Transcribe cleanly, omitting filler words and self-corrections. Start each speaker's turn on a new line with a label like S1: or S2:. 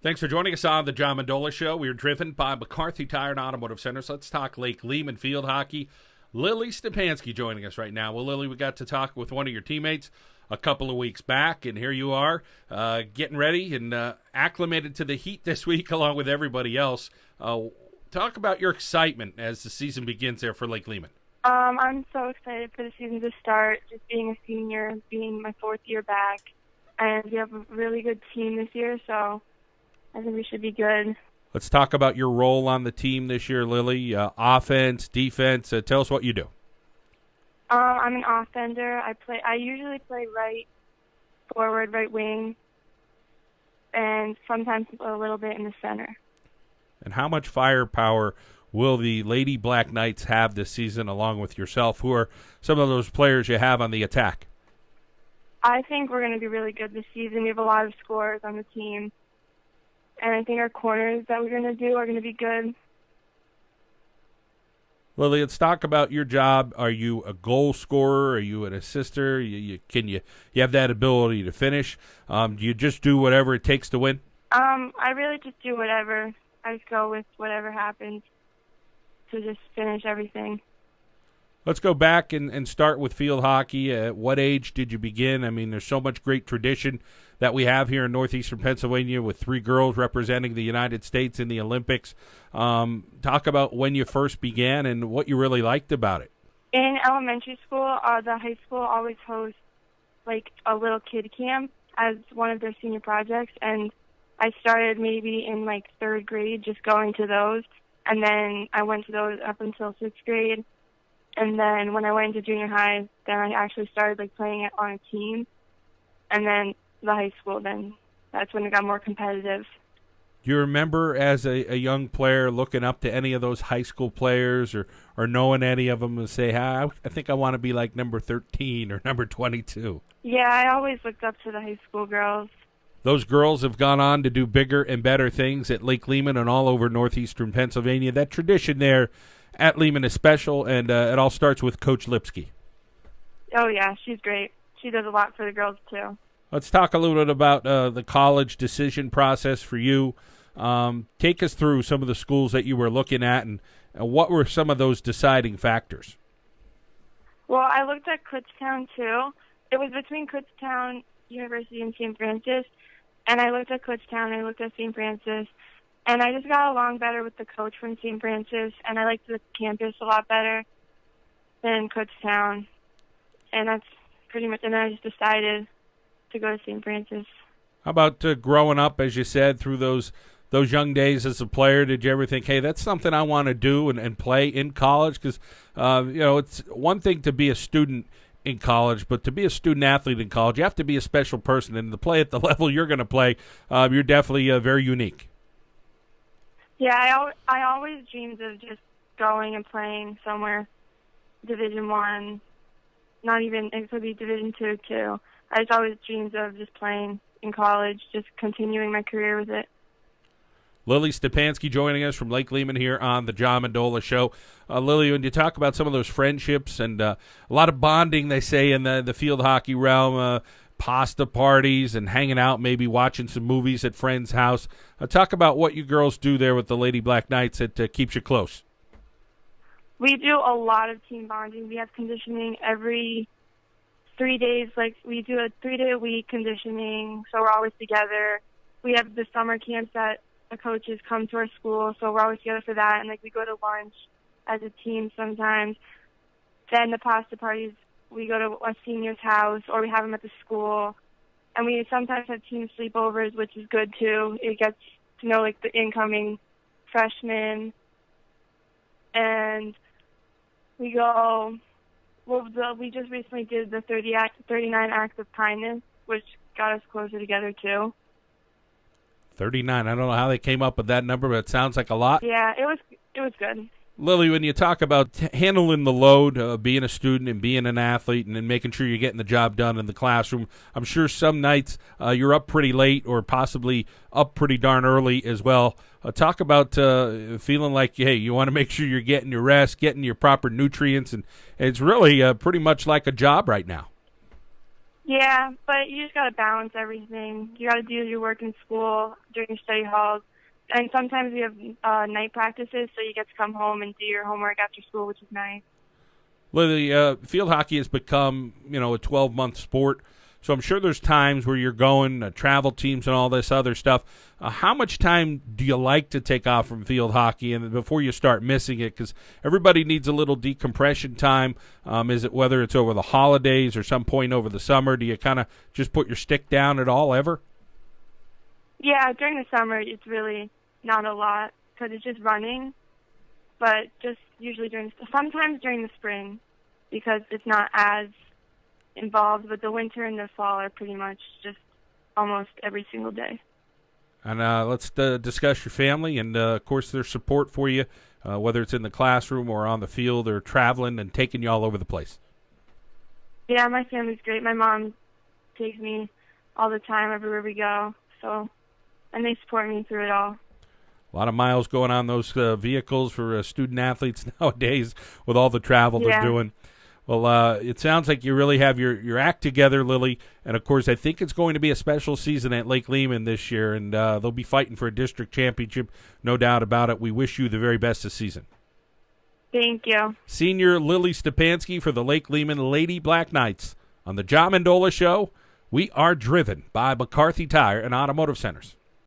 S1: Thanks for joining us on the John Mendola Show. We are driven by McCarthy Tire and Automotive Centers. Let's talk Lake Lehman field hockey. Lilli Stepanski joining us right now. Well, Lilli, we got to talk with one of your teammates a couple of weeks back, and here you are getting ready and acclimated to the heat this week along with everybody else. Talk about your excitement as the season begins there for Lake Lehman.
S2: I'm so excited for the season to start, just being a senior, being my fourth year back, and we have a really good team this year, so I think we should be good.
S1: Let's talk about your role on the team this year, Lilli. Offense, defense. Tell us what you do.
S2: I'm an offender. I usually play right forward, right wing, and sometimes a little bit in the center.
S1: And how much firepower will the Lady Black Knights have this season along with yourself? Who are some of those players you have on the attack?
S2: I think we're going to be really good this season. We have a lot of scorers on the team. And I think our corners that we're going to do are going to be good.
S1: Lilli, let's talk about your job. Are you a goal scorer? Are you an assister? Can you have that ability to finish? Do you just do whatever it takes to win?
S2: I really just do whatever. I just go with whatever happens to just finish everything.
S1: Let's go back and start with field hockey. At what age did you begin? I mean, there's so much great tradition that we have here in northeastern Pennsylvania with 3 girls representing the United States in the Olympics. Talk about when you first began and what you really liked about it.
S2: In elementary school, the high school always hosts like a little kid camp as one of their senior projects, and I started maybe in like 3rd grade just going to those, and then I went to those up until 6th grade. And then when I went into junior high, then I actually started like playing it on a team. And then the high school, then that's when it got more competitive.
S1: Do you remember as a young player looking up to any of those high school players or knowing any of them and say, I think I want to be like number 13 or number 22?
S2: Yeah, I always looked up to the high school girls.
S1: Those girls have gone on to do bigger and better things at Lake Lehman and all over northeastern Pennsylvania. That tradition there at Lehman is special, and it all starts with Coach Lipski.
S2: Oh, yeah, she's great. She does a lot for the girls, too.
S1: Let's talk a little bit about the college decision process for you. Take us through some of the schools that you were looking at, and what were some of those deciding factors?
S2: Well, I looked at Kutztown, too. It was between Kutztown University and St. Francis, and I looked at Kutztown, and I looked at St. Francis. And I just got along better with the coach from St. Francis, and I liked the campus a lot better than Kutztown. And that's pretty much, and then I just decided to go to St. Francis.
S1: How about growing up, as you said, through those young days as a player? Did you ever think, hey, that's something I want to do and play in college? Because, it's one thing to be a student in college, but to be a student athlete in college, you have to be a special person. And to play at the level you're going to play, you're definitely very unique.
S2: Yeah, I always dreamed of just going and playing somewhere, Division I, not even, it could be Division II too. I just always dreamed of just playing in college, just continuing my career with it.
S1: Lilli Stepanski joining us from Lake Lehman here on the John Mendola Show. Lilli, when you talk about some of those friendships and a lot of bonding, they say, in the field hockey realm, pasta parties and hanging out, maybe watching some movies at friends' house. Talk about what you girls do there with the Lady Black Knights that keeps you close.
S2: We do a lot of team bonding. We have conditioning every 3 days. Like, we do a 3-day-a-week conditioning, so we're always together. We have the summer camps that the coaches come to our school, so we're always together for that. And, we go to lunch as a team sometimes. Then the pasta parties, we go to a senior's house, or we have them at the school. And we sometimes have team sleepovers, which is good, too. It gets to know, the incoming freshmen. And we go, we just recently did the 39 acts of kindness, which got us closer together, too.
S1: 39. I don't know how they came up with that number, but it sounds like a lot.
S2: Yeah, it was good.
S1: Lilli, when you talk about handling the load, being a student and being an athlete and making sure you're getting the job done in the classroom, I'm sure some nights you're up pretty late or possibly up pretty darn early as well. Talk about feeling like, hey, you want to make sure you're getting your rest, getting your proper nutrients, and it's really pretty much like a job right now.
S2: Yeah, but you just got to balance everything. You got to do your work in school during your study halls. And sometimes we have night practices, so you get to come home and do your homework after school, which is nice.
S1: Lilli, field hockey has become, a 12-month sport, so I'm sure there's times where you're going, travel teams and all this other stuff. How much time do you like to take off from field hockey and before you start missing it? Because everybody needs a little decompression time. Is it whether it's over the holidays or some point over the summer? Do you kind of just put your stick down at all ever?
S2: Yeah, during the summer, it's really not a lot because it's just running. But just usually sometimes during the spring because it's not as involved. But the winter and the fall are pretty much just almost every single day.
S1: And let's discuss your family and, of course, their support for you, whether it's in the classroom or on the field or traveling and taking you all over the place.
S2: Yeah, my family's great. My mom takes me all the time everywhere we go. And they support me through it all.
S1: A lot of miles going on those vehicles for student athletes nowadays with all the travel they're doing. Well, it sounds like you really have your act together, Lilli. And, of course, I think it's going to be a special season at Lake Lehman this year, and they'll be fighting for a district championship, no doubt about it. We wish you the very best this season.
S2: Thank you.
S1: Senior Lilli Stepanski for the Lake Lehman Lady Black Knights. On the John Mendola Show, we are driven by McCarthy Tire and Automotive Centers.